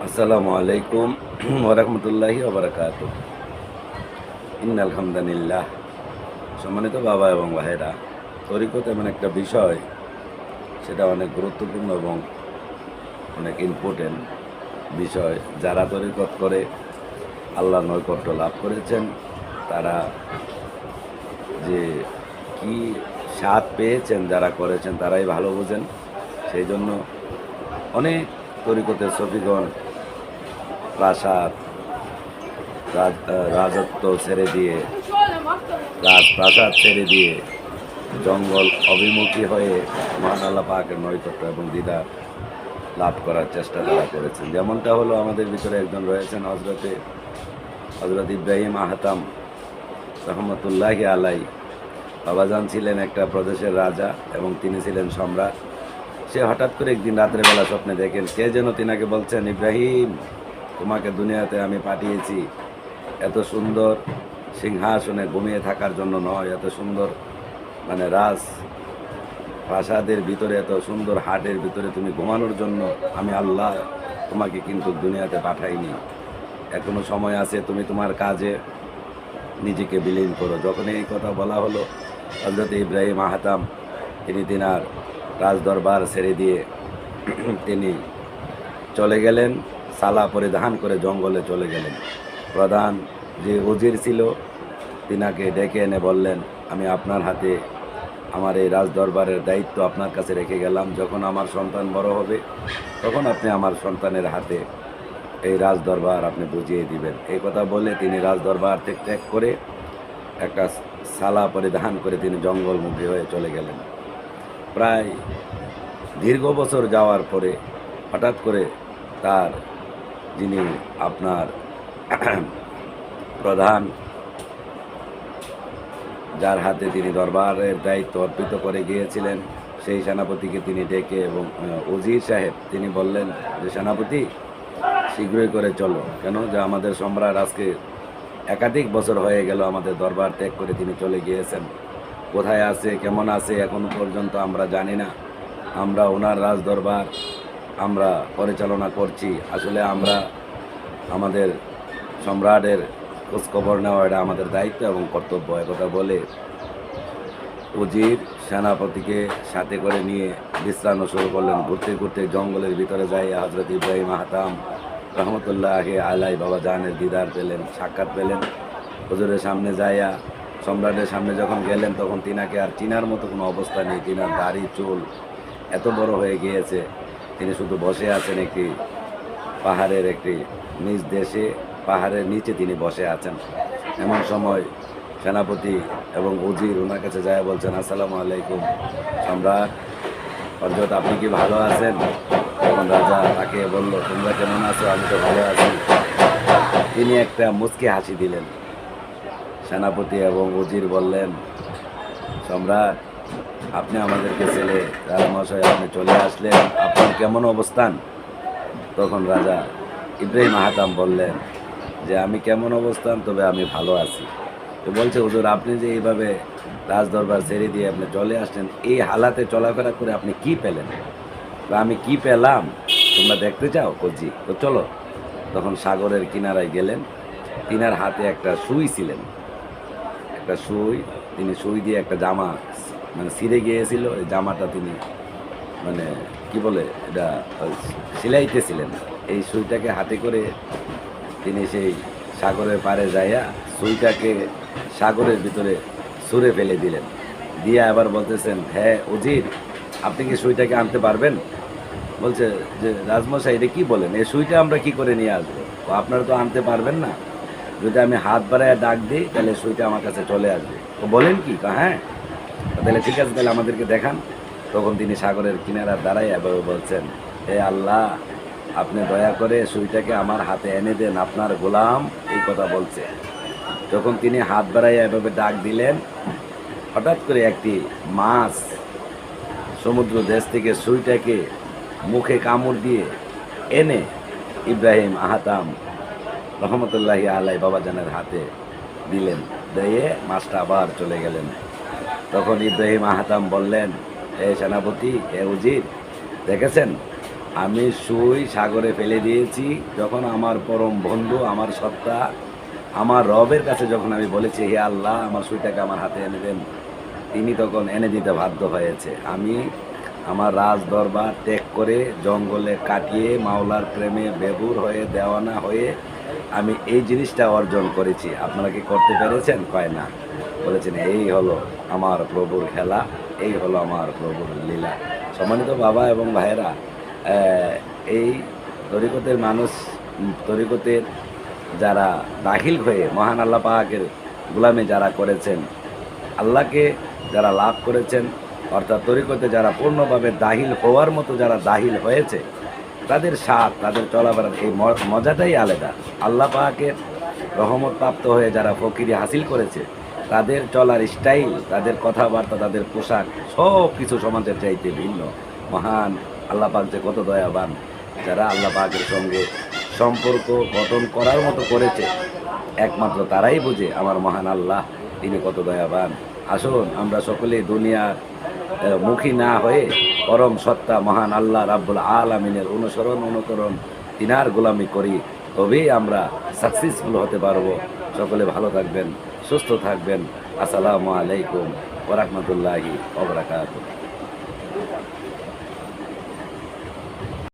আসসালামু আলাইকুম ওয়া রাহমাতুল্লাহি ওয়া বারাকাতুহু। ইন্নাল হামদালিল্লাহ। সম্মানিত বাবা এবং ভাইরা, তরিকত এমন একটা বিষয়, সেটা অনেক গুরুত্বপূর্ণ এবং অনেক ইম্পর্টেন্ট বিষয়। যারা তরিকত করে আল্লাহর নৈকট্য লাভ করেছেন, তারা যে কি স্বাদ পেয়েছেন, যারা করেছেন তারাই ভালো বোঝেন। সেই জন্য অনেক তরিকতের সফিগণ প্রাসাদ, রাজত্ব ছেড়ে দিয়ে, রাজপ্রাসাদ ছেড়ে দিয়ে জঙ্গল অভিমুখী হয়ে মহান আল্লাহ পাকের নৈকট্য এবং দিদার লাভ করার চেষ্টা তারা করেছেন। যেমনটা হলো, আমাদের ভিতরে একজন রয়েছেন হজরত ইব্রাহিম আহতাম রহমতুল্লাহি আলাই। বাবাজান ছিলেন একটা প্রদেশের রাজা এবং তিনি ছিলেন সম্রাট। সে হঠাৎ করে একদিন রাতের বেলা স্বপ্নে দেখেন কে যেন তিনাকে বলছেন, ইব্রাহিম, তোমাকে দুনিয়াতে আমি পাঠিয়েছি এত সুন্দর সিংহাসনে ঘুমিয়ে থাকার জন্য নয়, এত সুন্দর রাজ প্রাসাদের ভিতরে, এত সুন্দর হাটের ভিতরে তুমি ঘুমানোর জন্য আমি আল্লাহ তোমাকে কিন্তু দুনিয়াতে পাঠাইনি। এখনো সময় আছে, তুমি তোমার কাজে নিজেকে বিলীন করো। যখন এই কথা বলা হলো, হযরত ইব্রাহিম আহতাম তিনি তিনার রাজদরবার ছেড়ে দিয়ে তিনি চলে গেলেন, সালা পরিধান করে জঙ্গলে চলে গেলেন। প্রধান যে উজির ছিল তিনাকে ডেকে এনে বললেন, আমি আপনার হাতে আমার এই রাজদরবারের দায়িত্ব আপনার কাছে রেখে গেলাম। যখন আমার সন্তান বড় হবে, তখন আপনি আমার সন্তানের হাতে এই রাজদরবার আপনি বুঝিয়ে দিবেন। এই কথা বলে তিনি রাজদরবার ত্যাগ করে একটা সালা পরিধান করে তিনি জঙ্গলমুখী হয়ে চলে গেলেন। প্রায় দীর্ঘ বছর যাওয়ার পরে হঠাৎ করে তার যিনি আপনার প্রধান, যার হাতে তিনি দরবারের দায়িত্ব অর্পিত করে গিয়েছিলেন, সেই সেনাপতিকে তিনি ডেকে এবং উজির সাহেব তিনি বললেন যে, সেনাপতি শীঘ্রই করে চলো। কেন যে আমাদের সম্রাট আজকে একাধিক বছর হয়ে গেল আমাদের দরবার ত্যাগ করে তিনি চলে গিয়েছেন। কোথায় আছে, কেমন আছে, এখনো পর্যন্ত আমরা জানি না। আমরা ওনার রাজদরবার আমরা পরিচালনা করছি, আসলে আমরা আমাদের সম্রাটের খোঁজখবর নেওয়া এটা আমাদের দায়িত্ব এবং কর্তব্য। একথা বলে উজির সেনাপতিকে সাথে করে নিয়ে বিশ্রাম শুরু করলেন। ঘুরতে ঘুরতে জঙ্গলের ভিতরে যাই হযরত ইব্রাহিম আহতাম রহমতুল্লাহি আলাই বাবা জানের দিদার পেলেন, সাক্ষাৎ পেলেন। হুজুরের সামনে যাইয়া সম্রাটের সামনে যখন গেলেন, তখন তিনাকে আর চিনার মতো কোনো অবস্থা নেই। তিনার দাড়ি চুল এত বড় হয়ে গিয়েছে, তিনি শুধু বসে আছেন একটি পাহাড়ের একটি নিজ দেশে, পাহাড়ের নিচে তিনি বসে আছেন। এমন সময় সেনাপতি এবং উজির ওনার কাছে যায়, বলছেন, আসসালামু আলাইকুম সম্রাট, হযরত আপনি কি ভালো আছেন? তখন রাজা তাকে বলল, তোমরা কেমন আছো? আমি তো ভালো আছি। তিনি একটা মুচকি হাসি দিলেন। সেনাপতি এবং উজির বললেন, সম্রাট, আপনি আমাদেরকে ছেলে রাজমশাই, আপনি চলে আসলেন, আপনার কেমন অবস্থান? তখন রাজা ইব্রাহিম আহতাম বললেন যে, আমি কেমন অবস্থান, তবে আমি ভালো আছি। তো বলছে, হুজুর, আপনি যে এইভাবে রাজদরবার ছেড়ে দিয়ে আপনি চলে আসলেন, এই হালাতে চলাফেরা করে আপনি কি পেলেন? বা আমি কি পেলাম তোমরা দেখতে চাও? জি, তো চলো। তখন সাগরের কিনারায় গেলেন। তিনার হাতে একটা সুই ছিলেন, একটা সুই, তিনি সুই দিয়ে একটা জামা ছিঁড়ে গিয়েছিল, এই জামাটা তিনি কি বলে এটা সিলাইতেছিলেন। এই সুইটাকে হাতে করে তিনি সেই সাগরের পাড়ে যাইয়া সুইটাকে সাগরের ভিতরে ছুঁড়ে ফেলে দিলেন। দিয়ে আবার বলতেছেন, হ্যাঁ উজির, আপনি কি সুইটাকে আনতে পারবেন? বলছে যে, রাজমশাই, এটা কি বলেন, এই সুইটা আমরা কি করে নিয়ে আসবো? আপনারা তো আনতে পারবেন না। যদি আমি হাত বাড়ায় ডাক দিই, তাহলে সুইটা আমার কাছে চলে আসবে। তো বলেন কি? হ্যাঁ, তাহলে ঠিক আছে, তাহলে আমাদেরকে দেখান। তখন তিনি সাগরের কিনারা দাঁড়াই এভাবে বলছেন, হে আল্লাহ, আপনি দয়া করে সুইটাকে আমার হাতে এনে দেন, আপনার গোলাম এই কথা বলছে। যখন তিনি হাত বাড়াইয়া এভাবে ডাক দিলেন, হঠাৎ করে একটি মাছ সমুদ্র দেশ থেকে সুইটাকে মুখে কামড় দিয়ে এনে ইব্রাহিম আহতাম রহমতুল্লাহি আলাই বাবাজানের হাতে দিলেন। দিয়ে মাছটা আবার চলে গেলেন। তখন ইব্রাহিম আহতাম বললেন, হে সেনাপতি, হে উজির, দেখেছেন আমি সুই সাগরে ফেলে দিয়েছি যখন আমার পরম বন্ধু, আমার সত্তা, আমার রবের কাছে যখন আমি বলেছি হে আল্লাহ আমার সুইটাকে আমার হাতে এনে দেন, তিনি তখন এনে দিতে বাধ্য হয়েছে। আমি আমার রাজ দরবার ত্যাগ করে জঙ্গলে কাটিয়ে মাওলার প্রেমে বেবুর হয়ে দেওয়ানা হয়ে আমি এই জিনিসটা অর্জন করেছি। আপনারা কি করতে পেরেছেন? কয় না। বলেছেন এই হলো আমার প্রভুর খেলা, এই হলো আমার প্রভুর লীলা। সম্মানিত বাবা এবং ভাইয়েরা, এই তরিকতের মানুষ, তরিকতের যারা দাখিল হয়ে মহান আল্লাহ পাকের গোলামি যারা করেছেন, আল্লাহকে যারা লাভ করেছেন, অর্থাৎ তরিকতে যারা পূর্ণভাবে দাখিল হওয়ার মতো যারা দাখিল হয়েছে, তাদের স্বাদ, তাদের চলাফেরার এই মজাটাই আলাদা। আল্লাহ পাকের রহমত প্রাপ্ত হয়ে যারা ফকিরি হাসিল করেছে, তাদের চলার স্টাইল, তাদের কথাবার্তা, তাদের পোশাক সব কিছু সমাজের চাইতে ভিন্ন। মহান আল্লাহ পাক যে কত দয়াবান, যারা আল্লাহ পাকের সঙ্গে সম্পর্ক গঠন করার মতো করেছে, একমাত্র তারাই বুঝে আমার মহান আল্লাহ তিনি কত দয়াবান। আসুন আমরা সকলেই দুনিয়ার মুখী না হয়ে পরম সত্তা মহান আল্লাহ রাব্বুল আলামিনের অনুসরণ অনুকরণ, তিনার গোলামি করি, তবেই আমরা সাকসেসফুল হতে পারবো। সকলে ভালো থাকবেন, সুস্থ থাকবেন। আসসালামু আলাইকুম ওয়া রাহমাতুল্লাহি ওয়া বারাকাতুহু।